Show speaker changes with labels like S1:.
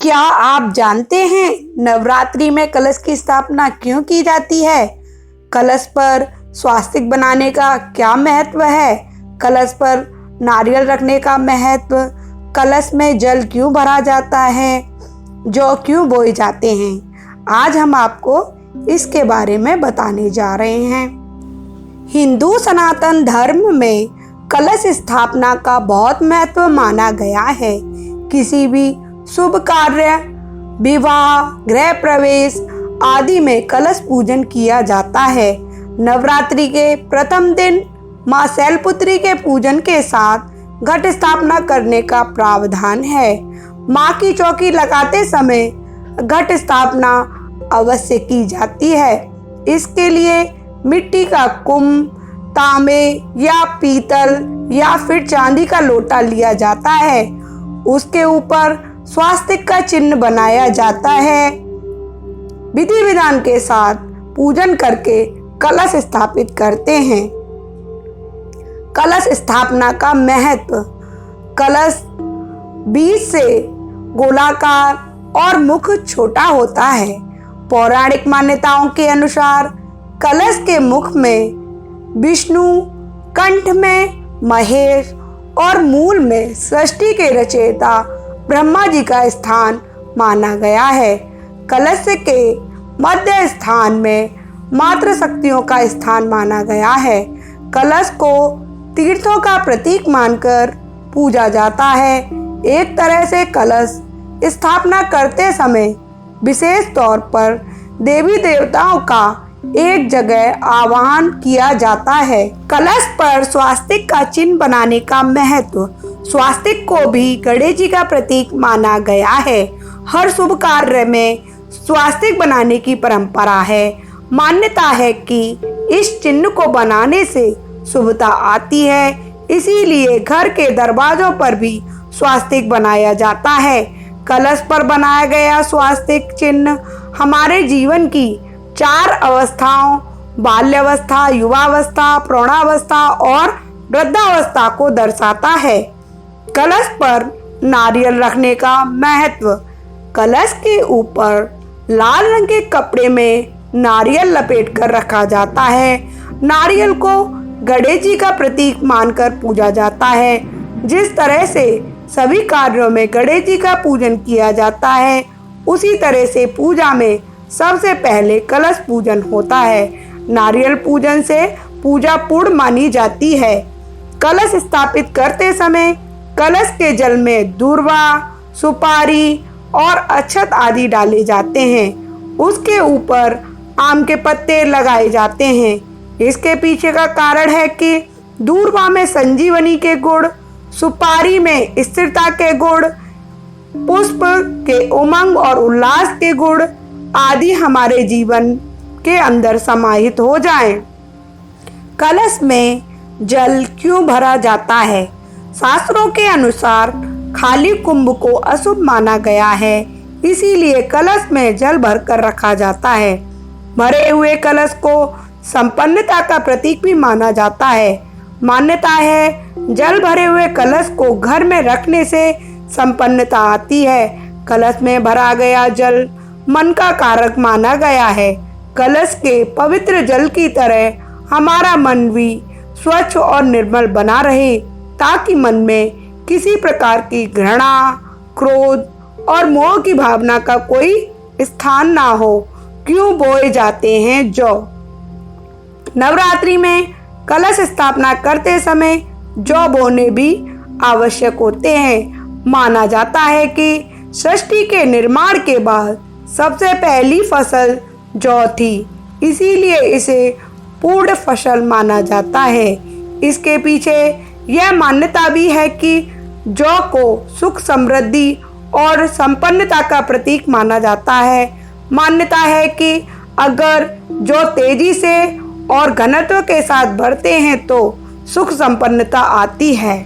S1: क्या आप जानते हैं नवरात्रि में कलश की स्थापना क्यों की जाती है? कलश पर स्वास्तिक बनाने का क्या महत्व है? कलश पर नारियल रखने का महत्व, कलश में जल क्यों भरा जाता है, जौ क्यों बोए जाते हैं, आज हम आपको इसके बारे में बताने जा रहे हैं। हिंदू सनातन धर्म में कलश स्थापना का बहुत महत्व माना गया है। किसी भी शुभ कार्य, विवाह, गृह प्रवेश आदि में कलश पूजन किया जाता है। नवरात्रि के प्रथम दिन मां शैलपुत्री के पूजन के साथ घट स्थापना करने का प्रावधान है। मां की चौकी लगाते समय घट स्थापना अवश्य की जाती है। इसके लिए मिट्टी का कुंभ, तांबे या पीतल या फिर चांदी का लोटा लिया जाता है। उसके ऊपर स्वास्तिक का चिन्ह बनाया जाता है। विधि विधान के साथ पूजन करके कलश स्थापित करते हैं। कलश स्थापना का महत्व, कलश बीच से गोलाकार और मुख छोटा होता है। पौराणिक मान्यताओं के अनुसार कलश के मुख में विष्णु, कंठ में महेश और मूल में सृष्टि के रचयिता ब्रह्मा जी का स्थान माना गया है। कलश के मध्य स्थान में मातृ शक्तियों का स्थान माना गया है। कलश को तीर्थों का प्रतीक मानकर पूजा जाता है। एक तरह से कलश स्थापना करते समय विशेष तौर पर देवी देवताओं का एक जगह आवाहन किया जाता है। कलश पर स्वास्तिक का चिन्ह बनाने का महत्व, स्वास्तिक को भी गणेश जी का प्रतीक माना गया है। हर शुभ कार्य में स्वास्तिक बनाने की परंपरा है। मान्यता है कि इस चिन्ह को बनाने से शुभता आती है, इसीलिए घर के दरवाजों पर भी स्वास्तिक बनाया जाता है। कलश पर बनाया गया स्वास्तिक चिन्ह हमारे जीवन की 4 अवस्थाओं, बाल्यावस्था, युवावस्था, प्रौढ़ावस्था और वृद्धावस्था को दर्शाता है। कलश पर नारियल रखने का महत्व, कलश के ऊपर लाल रंग के कपड़े में नारियल लपेट कर रखा जाता है। नारियल को गणेश जी का प्रतीक मानकर पूजा जाता है। जिस तरह से सभी कार्यों में गणेश जी का पूजन किया जाता है, उसी तरह से पूजा में सबसे पहले कलश पूजन होता है। नारियल पूजन से पूजा पूर्ण मानी जाती है। कलश स्थापित करते समय कलश के जल में दूर्वा, सुपारी और अक्षत आदि डाले जाते हैं। उसके ऊपर आम के पत्ते लगाए जाते हैं। इसके पीछे का कारण है कि दूर्वा में संजीवनी के गुण, सुपारी में स्थिरता के गुण, पुष्प के उमंग और उल्लास के गुण आदि हमारे जीवन के अंदर समाहित हो जाएं। कलश में जल क्यों भरा जाता है? शास्त्रों के अनुसार खाली कुंभ को अशुभ माना गया है, इसीलिए कलश में जल भरकर रखा जाता है। भरे हुए कलश को संपन्नता का प्रतीक भी माना जाता है। मान्यता है जल भरे हुए कलश को घर में रखने से संपन्नता आती है। कलश में भरा गया जल मन का कारक माना गया है। कलश के पवित्र जल की तरह हमारा मन भी स्वच्छ और निर्मल बना रहे, ताकि मन में किसी प्रकार की घृणा, क्रोध और मोह की भावना का कोई स्थान ना हो। क्यों बोए जाते हैं जौ? नवरात्रि में कलश स्थापना करते समय जौ बोने भी आवश्यक होते हैं। माना जाता है कि सृष्टि के निर्माण के बाद सबसे पहली फसल जौ थी, इसीलिए इसे पूर्ण फसल माना जाता है। इसके पीछे यह मान्यता भी है कि जौ को सुख, समृद्धि और संपन्नता का प्रतीक माना जाता है। मान्यता है कि अगर जौ तेजी से और घनत्व के साथ बढ़ते हैं तो सुख संपन्नता आती है।